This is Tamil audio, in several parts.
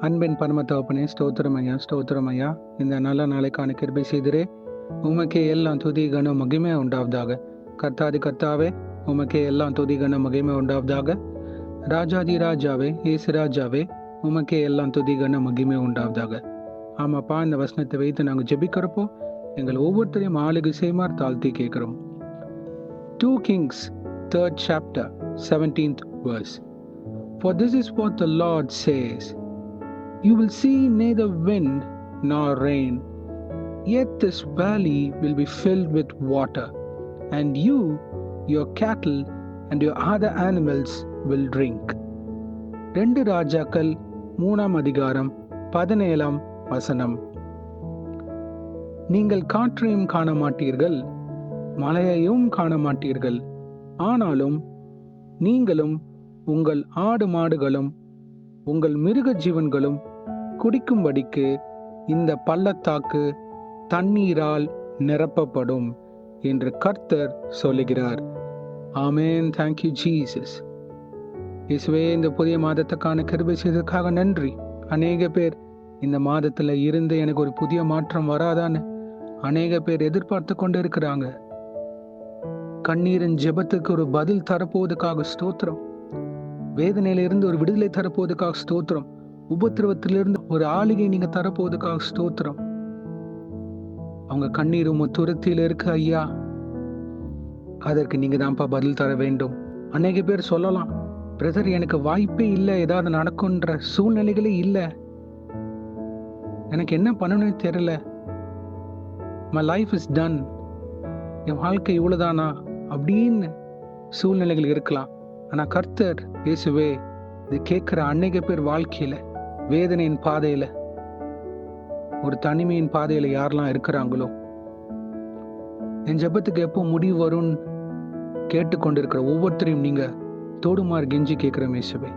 அன்பின் பரம தகப்பனே, ஸ்தோத்திரம் ஐயா, ஸ்தோத்திரம் ஐயா. இந்த நல்ல நாளைக்கான கிருபை செய்திரே. உமக்கே எல்லாம் துதி கன மகிமை உண்டாவதாக. கர்த்தாதி கர்த்தாவே, உமக்கே எல்லாம் துதி கன மகிமை உண்டாவதாக. ராஜாதி ராஜாவே, ஏசு ராஜாவே, உமக்கே எல்லாம் துதி கன மகிமை உண்டாவதாக. ஆமாப்பா, இந்த வசனத்தை வைத்து நாங்கள் ஜெபிக்கிறப்போ எங்கள் ஒவ்வொருத்தரையும் ஆளுகை செய்மார் தாழ்த்தி கேட்கிறோம். 2 Kings 3rd chapter 17th verse. For this is what the Lord says, you will see neither wind nor rain, yet this valley will be filled with water, and you, your cattle and your other animals will drink. 2 ராஜாக்கள் 3ஆம் அதிகாரம் 17ஆம் வசனம். நீங்கள் காற்றையும் காண மாட்டீர்கள், மழையையும் காண மாட்டீர்கள், ஆனாலும் நீங்களும் உங்கள் ஆடு மாடுகளும் உங்கள் மிருக ஜீவன்களும் குடிக்கும்படிக்கு இந்த பள்ளத்தாக்கு தண்ணீரால் நிரப்பப்படும் என்று கர்த்தர் சொல்லுகிறார். ஆமென். Thank you Jesus. இயேசுவே, இந்த புதிய மாதத்துக்கான கிருபை செய்ததற்காக நன்றி. அநேக பேர் இந்த மாதத்துல இருந்து எனக்கு ஒரு புதிய மாற்றம் வராதான்னு அநேக பேர் எதிர்பார்த்து கொண்டு இருக்கிறாங்க. கண்ணீரின் ஜெபத்துக்கு ஒரு பதில் தரப்போவதுக்காக ஸ்தோத்திரம். வேதனையில இருந்து ஒரு விடுதலை தரப்போவதுக்காக ஸ்தோத்திரம். உபத்திரவத்திலிருந்து ஒரு ஆளுகை நீங்க தரப்போவதுக்காக ஸ்தோத்திரம். அவங்க கண்ணீரும் துரத்தில இருக்கு ஐயா, அதற்கு நீங்க தான்ப்பா பதில் தர வேண்டும். அநேக பேர் சொல்லலாம், பிரதர் எனக்கு வாய்ப்பே இல்லை, ஏதாவது நடக்கும்ன்ற சூழ்நிலைகளே இல்லை, எனக்கு என்ன பண்ணணும்னு தெரியல, மை லைஃப் இஸ் டன், என் வாழ்க்கை இவ்வளவுதானா அப்படின்னு சூழ்நிலைகள் இருக்கலாம். ஆனா கர்த்தர் இயேசுவே, இது கேட்கிற அநேக பேர் வாழ்க்கையில வேதனையின் பாதையில, ஒரு தனிமையின் பாதையில யாரெல்லாம் இருக்கிறாங்களோ, என் ஜெபத்துக்கு எப்போ முடிவு வரும்னு கேட்டுக்கொண்டிருக்கிற ஒவ்வொருத்தரையும் நீங்க தோடுமாறு கெஞ்சி கேட்கிற இயேசுவே,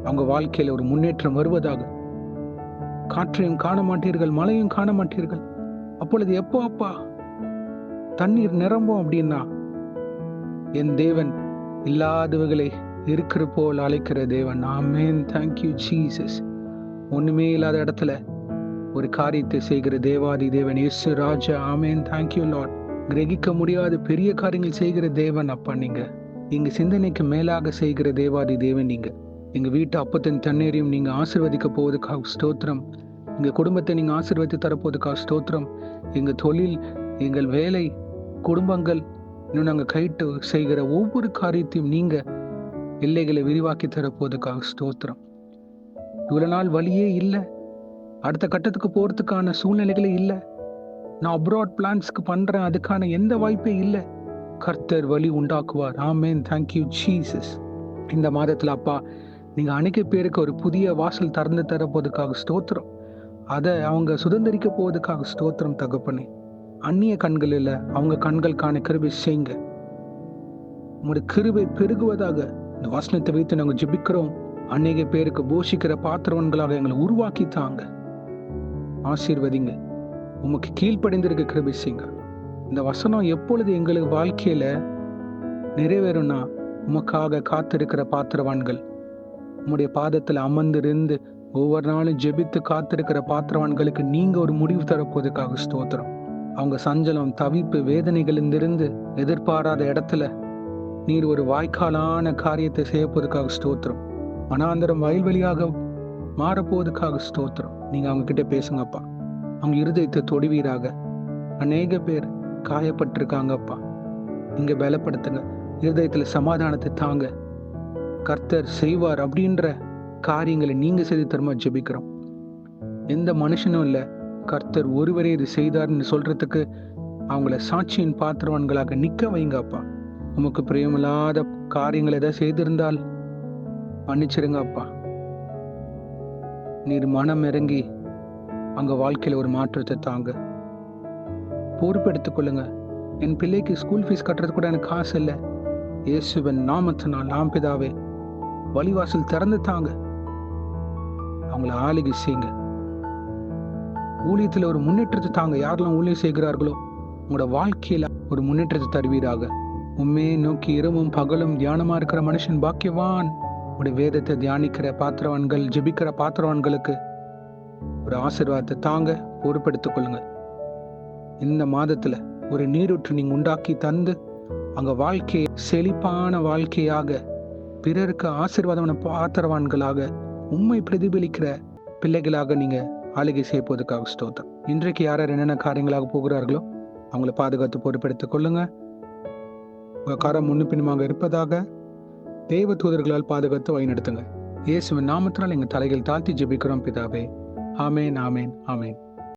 அவங்க வாழ்க்கையில ஒரு முன்னேற்றம் வருவதாக. காற்றையும் காண மாட்டீர்கள், மழையும் காண மாட்டீர்கள், அப்பொழுது எப்போ அப்பா தண்ணீர் நிரம்பும் அப்படின்னா, என் தேவன் இல்லாதவர்களை இருக்கிற போல் அழைக்கிற தேவன். ஆமென். Thank you Jesus. ஒண்ணுமே இல்லாத இடத்துல ஒரு காரியத்தை செய்கிற தேவாதி தேவன் இயேசு ராஜா. ஆமென். Thank you Lord. கிரகிக்க முடியாத பெரிய காரியங்கள் செய்கிற தேவன் அப்பா. நீங்க எங்க சிந்தனைக்கு மேலாக செய்கிற தேவாதி தேவன். நீங்க எங்க வீட்டு அப்பத்தின் தண்ணீரையும் நீங்க ஆசீர்வதிக்க போவதுக்காக ஸ்தோத்திரம். எங்க குடும்பத்தை நீங்க ஆசீர்வதித்து தரப்போவதுக்காக ஸ்தோத்திரம். எங்க தொழில், எங்கள் வேலை, குடும்பங்கள், இன்னும் நாங்கள் கைட்டு செய்கிற ஒவ்வொரு காரியத்தையும் நீங்க எல்லைகளை விரிவாக்கி தரப்போவதுக்காக ஸ்தோத்திரம். இவ்வளவு நாள் வழியே இல்லை, அடுத்த கட்டத்துக்கு போறதுக்கான சூழ்நிலைகளே இல்லை, நான் அப்ராட் பிளான்ஸ்க்கு பண்றேன், அதுக்கான எந்த வாய்ப்பே இல்லை. கர்த்தர் வழி உண்டாக்குவார். ஆமென். Thank you Jesus. இந்த மாதத்துல அப்பா நீங்க அநேக பேருக்கு ஒரு புதிய வாசல் திறந்து தரப்போவதுக்காக ஸ்தோத்திரம். அதை அவங்க சுதந்திரிக்க போவதுக்காக ஸ்தோத்திரம் தகப்பனே. அந்நிய கண்கள் இல்லை, அவங்க கண்கள் காண கிருபை செய்யுங்க. உங்களுடைய கிருபை பெருகுவதாக இந்த வசனத்தை வைத்து நாங்கள் ஜெபிக்கிறோம். அநேக பேருக்கு போஷிக்கிற பாத்திரவன்களாக எங்களை உருவாக்கி தாங்க. ஆசீர்வதிங்க. உமக்கு கீழ்ப்படைந்திருக்க கிருபை செய்யுங்க. இந்த வசனம் எப்பொழுது எங்களுக்கு வாழ்க்கையில நிறைவேறும்னா, உமக்காக காத்திருக்கிற பாத்திரவான்கள், உம்முடைய பாதத்துல அமர்ந்திருந்து ஒவ்வொரு நாளும் ஜெபித்து காத்திருக்கிற பாத்திரவான்களுக்கு நீங்க ஒரு முடிவு தரப்போவதுக்காக ஸ்தோத்திரம். அவங்க சஞ்சலம், தவிப்பு, வேதனைகளிலிருந்து எதிர்பாராத இடத்துல நீர் ஒரு வாய்க்காலான காரியத்தை செய்ய போவதுக்காக ஸ்தோத்திரம். வனாந்தரம் வயல்வெளியாக மாறப்போவதுக்காக ஸ்தோத்திரம். நீங்க அவங்க கிட்ட பேசுங்கப்பா. அவங்க இருதயத்தை தொடுவீராக. அநேக பேர் காயப்பட்டிருக்காங்கப்பா, நீங்க பலப்படுத்துங்க. இருதயத்துல சமாதானத்தை தாங்க. கர்த்தர் செய்வார் அப்படின்ற காரியங்களை நீங்க செய்து தருமா ஜெபிக்கிறோம். எந்த மனுஷனும் இல்லை, கர்த்தர் ஒருவரே இது செய்தார்னு சொல்றதுக்கு அவங்கள சாட்சியின் பாத்திரவான்களாக நிக்க வைங்கப்பா. உமக்கு பிரியமில்லாத காரியங்களை ஏதாவது செய்திருந்தால் மன்னிச்சிருங்க அப்பா. நீர் மனம் இறங்கி அங்க வாழ்க்கையில ஒரு மாற்றத்தை தாங்க. பொறுப்பெடுத்துக் கொள்ளுங்க. என் பிள்ளைக்கு ஸ்கூல் ஃபீஸ் கட்டுறது கூட எனக்கு காசு இல்லை, இயேசுவின் நாமத்தினால் நாம் பிதாவே வழிவாசல் திறந்து தாங்க. அவங்கள ஆளுகை செய்யுங்க. ஊழியத்துல ஒரு முன்னேற்றத்தை தாங்க. யாரெல்லாம் ஊழியம் செய்கிறார்களோ உங்களோட வாழ்க்கையில ஒரு முன்னேற்றத்தை தருவீராக. உண்மையை நோக்கி இரவும் பகலும் தியானமா இருக்கிற மனுஷன் பாக்கியவான். உடைய வேதத்தை தியானிக்கிற பாத்திரவான்கள், ஜெபிக்கிற பாத்திரவான்களுக்கு ஒரு ஆசீர்வாதத்தை தாங்க, பொறுப்பெடுத்துக் கொள்ளுங்க. இந்த மாதத்துல ஒரு நீரூற்று நீங்க உண்டாக்கி தந்து அங்க வாழ்க்கையை செழிப்பான வாழ்க்கையாக, பிறருக்கு ஆசீர்வாதமான பாத்திரவான்களாக, உண்மை பிரதிபலிக்கிற பிள்ளைகளாக நீங்க ஆளுகை செய்ய போவதற்காக ஸ்தோத்திரம். இன்றைக்கு யார் யார் என்னென்ன காரியங்களாக போகிறார்களோ அவங்கள பாதுகாத்து பொறுப்பெடுத்துக் கொள்ளுங்க. உங்க காரம் முன்னு பின்னுமாக இருப்பதாக தேவ தூதர்களால் பாதுகாத்து வழிநடத்துங்க. இயேசுவின் நாமத்தினால் எங்க தலைகள் தாழ்த்தி ஜெபிக்கிறோம் பிதாவே. ஆமேன், ஆமேன், ஆமேன்.